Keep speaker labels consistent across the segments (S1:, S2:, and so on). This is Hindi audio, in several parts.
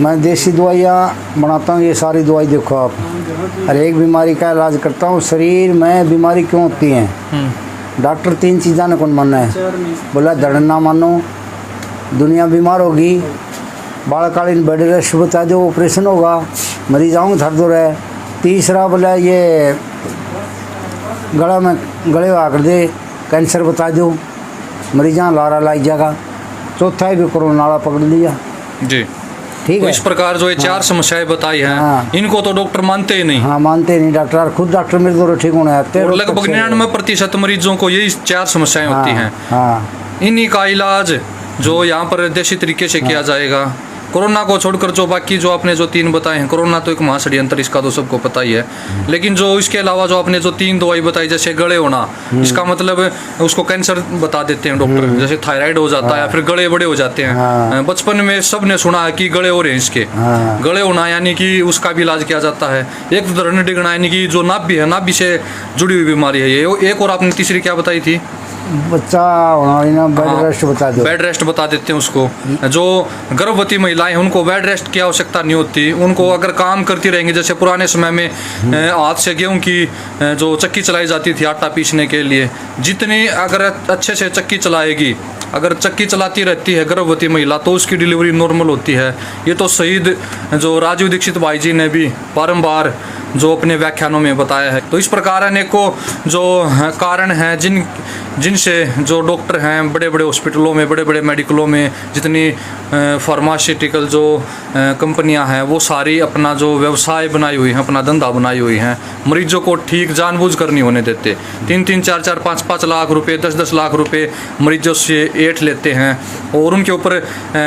S1: मैं देसी दवाइयाँ बनाता हूँ। ये सारी दवाई देखो आप, हर एक बीमारी का इलाज करता हूँ। शरीर में बीमारी क्यों होती है, डॉक्टर 3 चीज़ा ने कौन मानना है, बोला धड़ ना मानो, दुनिया बीमार होगी, बालकालीन बेड रेस्ट बता दो, ऑपरेशन होगा, मरीज आऊँगा थर दो रहे। तीसरा बोला ये गले आकर दे, कैंसर बता दो, मरीजा लारा लाई जाएगा। चौथा है कि कोरोना वाला पकड़ लिया
S2: जी।
S1: ठीक
S2: तो
S1: है।
S2: इस प्रकार जो ये 4 समस्याएं बताई हैं, इनको तो डॉक्टर मानते ही नहीं।
S1: हाँ, मानते नहीं डॉक्टर, खुद डॉक्टर मेरे तो ठीक होने आते हैं।
S2: और लगभग 99% मरीजों को यही 4 समस्याएं होती हैं। इन्हीं का इलाज जो यहाँ पर देसी तरीके से किया जाएगा। कोरोना को छोड़कर जो बाकी जो आपने जो 3 बताए हैं, कोरोना तो एक महाषड्यंत्र, इसका तो सबको पता ही है, लेकिन जो इसके अलावा जो आपने जो 3 दवाई बताई, जैसे गले होना, इसका मतलब उसको कैंसर बता देते हैं डॉक्टर, जैसे थायराइड हो जाता है या फिर गले बड़े हो जाते हैं। बचपन में सब ने सुना है कि गले हो रहे हैं इसके। गले होना यानी कि उसका भी इलाज किया जाता है। एक तो धरण डिगना यानी कि जो नाभि है, नाभि से जुड़ी हुई बीमारी है ये। एक और आपने तीसरी क्या बताई थी,
S1: बच्चा होना, बेड रेस्ट बता दो।
S2: बेड रेस्ट बता देते हैं उसको। जो गर्भवती महिलाएं हैं उनको बेड रेस्ट की आवश्यकता नहीं होती, उनको अगर काम करती रहेंगी, जैसे पुराने समय में हाथ से गेहूं की जो चक्की चलाई जाती थी आटा पीसने के लिए, जितनी अगर अच्छे से चक्की चलाएगी, अगर चक्की चलाती रहती है गर्भवती महिला, तो उसकी डिलीवरी नॉर्मल होती है। ये तो शहीद जो राजीव दीक्षित भाई जी ने भी बारंबार जो अपने व्याख्यानों में बताया है। तो इस प्रकार अनेकों जो कारण हैं जिनसे जो डॉक्टर हैं बड़े बड़े हॉस्पिटलों में, बड़े बड़े मेडिकलों में, जितनी फार्मास्यूटिकल जो कंपनियां हैं, वो सारी अपना जो व्यवसाय बनाई हुई हैं, अपना धंधा बनाई हुई हैं, मरीजों को ठीक जानबूझकर नहीं होने देते। 3-3, 4-4, 5-5 लाख रुपए, 10-10 लाख रुपए मरीजों से ऐंठ लेते हैं और उनके ऊपर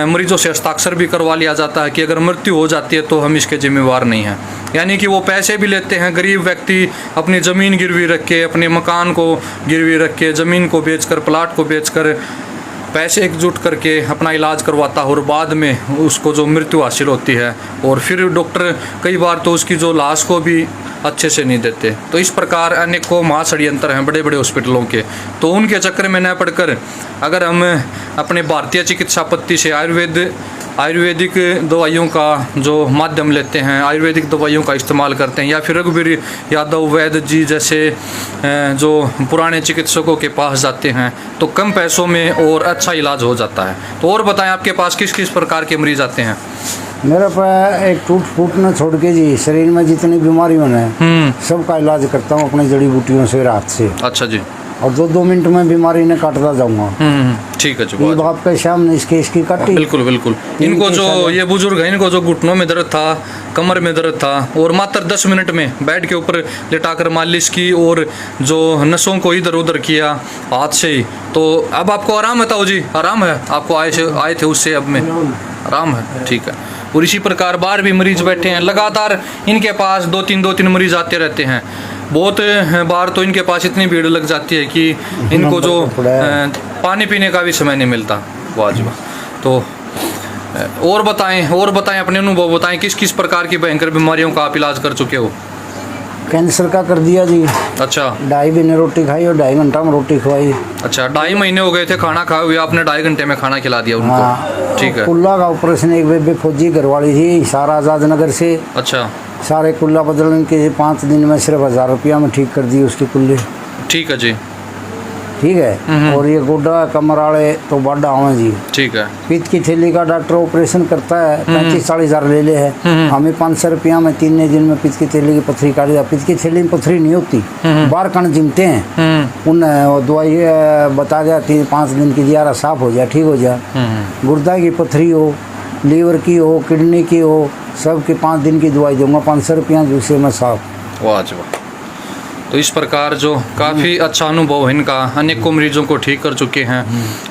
S2: मरीजों से हस्ताक्षर भी करवा लिया जाता है कि अगर मृत्यु हो जाती है तो हम इसके जिम्मेवार नहीं हैं। यानी कि वो पैसे भी लेते हैं, गरीब व्यक्ति अपनी ज़मीन गिरवी रख के, अपने मकान को गिरवी रख के, ज़मीन को बेचकर, प्लाट को बेचकर पैसे एकजुट करके अपना इलाज करवाता है और बाद में उसको जो मृत्यु हासिल होती है, और फिर डॉक्टर कई बार तो उसकी जो लाश को भी अच्छे से नहीं देते। तो इस प्रकार अनेकों महाषड्यंत्र हैं बड़े बड़े हॉस्पिटलों के। तो उनके चक्कर में न पड़कर अगर हम अपने भारतीय चिकित्सा पद्धति से आयुर्वेदिक दवाइयों का जो माध्यम लेते हैं, आयुर्वेदिक दवाइयों का इस्तेमाल करते हैं, या फिर रघुवीर यादव वैद्य जी जैसे जो पुराने चिकित्सकों के पास जाते हैं, तो कम पैसों में और अच्छा इलाज हो जाता है। तो और बताएं, आपके पास किस किस प्रकार के मरीज आते हैं?
S1: मेरे पास एक टूट फूट न छोड़ के जी, शरीर में जितनी बीमारियों हैं सबका इलाज करता हूँ अपनी जड़ी बूटियों से, रात से।
S2: अच्छा जी।
S1: और 2-2 मिनट में बीमारी ने काटता जाऊंगा।
S2: ठीक है जी।
S1: ये बाप के सामने इसकी काटी।
S2: बिल्कुल बिल्कुल। इनको जो ये बुजुर्ग है, इनको जो घुटनों में दर्द था, कमर में दर्द था, और मात्र 10 मिनट में बेड के ऊपर लिटाकर मालिश की और जो नसों को इधर उधर किया हाथ से ही, तो अब आपको आराम है ताऊ जी? आराम है आपको? आए थे उससे, अब में आराम है? ठीक है। और इसी प्रकार बाहर भी मरीज बैठे हैं, लगातार इनके पास 2-3 मरीज आते रहते हैं। बहुत बार तो इनके पास इतनी भीड़ लग जाती है कि इनको जो पानी पीने का भी समय नहीं मिलता। वाजिब। तो और बताएं अपने अनुभव बताएं, किस किस प्रकार की भयंकर बीमारियों का आप इलाज कर चुके हो?
S1: कैंसर का कर दिया जी।
S2: अच्छा।
S1: 2.5 महीने रोटी खाई और 2.5 घंटा में रोटी खवाई।
S2: अच्छा, 2.5 महीने हो गए थे खाना खाए हुए, आपने 2.5 घंटे में खाना खिला दिया उनको?
S1: हाँ।
S2: ठीक है।
S1: कुल्ला का ऑपरेशन एक बेबे फौजी घरवाली थी, सारा आज़ाद नगर से।
S2: अच्छा।
S1: सारे कुल्ला बदलने के 5 दिन में सिर्फ 1000 रुपया में ठीक कर दी उसकी कुल्ली।
S2: ठीक है जी।
S1: ठीक है। और ये गोड्डा कमर वाले तो बाडा आवे जी।
S2: ठीक है।
S1: पित्त की थैली का डॉक्टर ऑपरेशन करता है, 35-40 हज़ार ले ले है। हमें 500 रुपया में 3 दिन में पित्त की थैली की पथरी काट दिया। पित्त की थैली में पथरी नहीं होती, बाहर कण जिमते हैं। उन्हें दवाई बता दिया 5 दिन की दिया, साफ हो जाए, ठीक हो जाए। गुर्दा की पथरी हो, लीवर की हो, किडनी की हो, सब की 5 दिन की दवाई दूंगा, 500 रुपया दूसरे में साफ।
S2: वाह। तो इस प्रकार जो काफ़ी अच्छा अनुभव है इनका, अनेकों मरीजों को ठीक कर चुके हैं।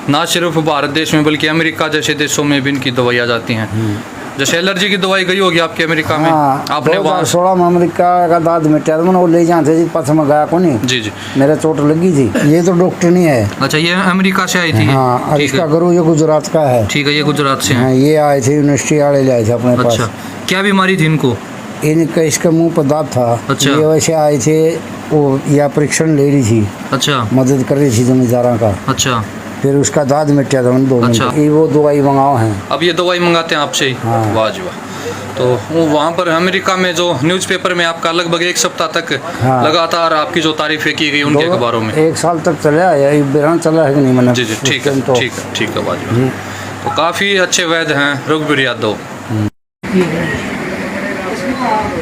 S2: ना सिर्फ भारत देश में बल्कि अमेरिका जैसे देशों में भी इनकी दवाइयाँ जाती हैं। जैसे एलर्जी की दवाई गई होगी आपके अमेरिका में?
S1: हाँ,
S2: आपने
S1: 2016 में अमेरिका का दाद मिटा था, वो ले जाते जी, पास में गया को नहीं।
S2: जी जी।
S1: मेरा चोट लगी थी। ये तो डॉक्टर नहीं है।
S2: अच्छा, ये अमेरिका से आई थी?
S1: हाँ, और इसका गुरु ये गुजरात का है।
S2: ठीक है, ये गुजरात से।
S1: हाँ, ये आए थे यूनिवर्सिटी वाले, ले आए थे अपने पास।
S2: अच्छा, क्या बीमारी थी इनको?
S1: इनका इसका मुंह पर दांत था।
S2: अच्छा।
S1: ये वैसे आए थे, वो या परीक्षण ले रही थी।
S2: अच्छा।
S1: मदद कर रही थी जमींदारों का।
S2: अच्छा।
S1: फिर उसका दाद मिट गया था उन 2
S2: अच्छा।
S1: मिनट ये वो दवाई मंगाओ हैं।
S2: अब ये दवाई मंगाते हैं आपसे ही?
S1: हाँ।
S2: वाह जी वाह। तो वो वहाँ पर अमेरिका में जो न्यूज़पेपर में आपका लगभग 1 सप्ताह तक
S1: हाँ।
S2: लगातार आपकी जो तारीफें की गई उनके अखबारों में।
S1: 1 साल तक चला है, एक बिरान चला है कि नहीं मैंने
S2: जी जी, ठीक है
S1: तो
S2: ठीक है ठीक है वाह जी वाह। तो काफ़ी अच्छे वैद्य हैं रघुवीर यादव।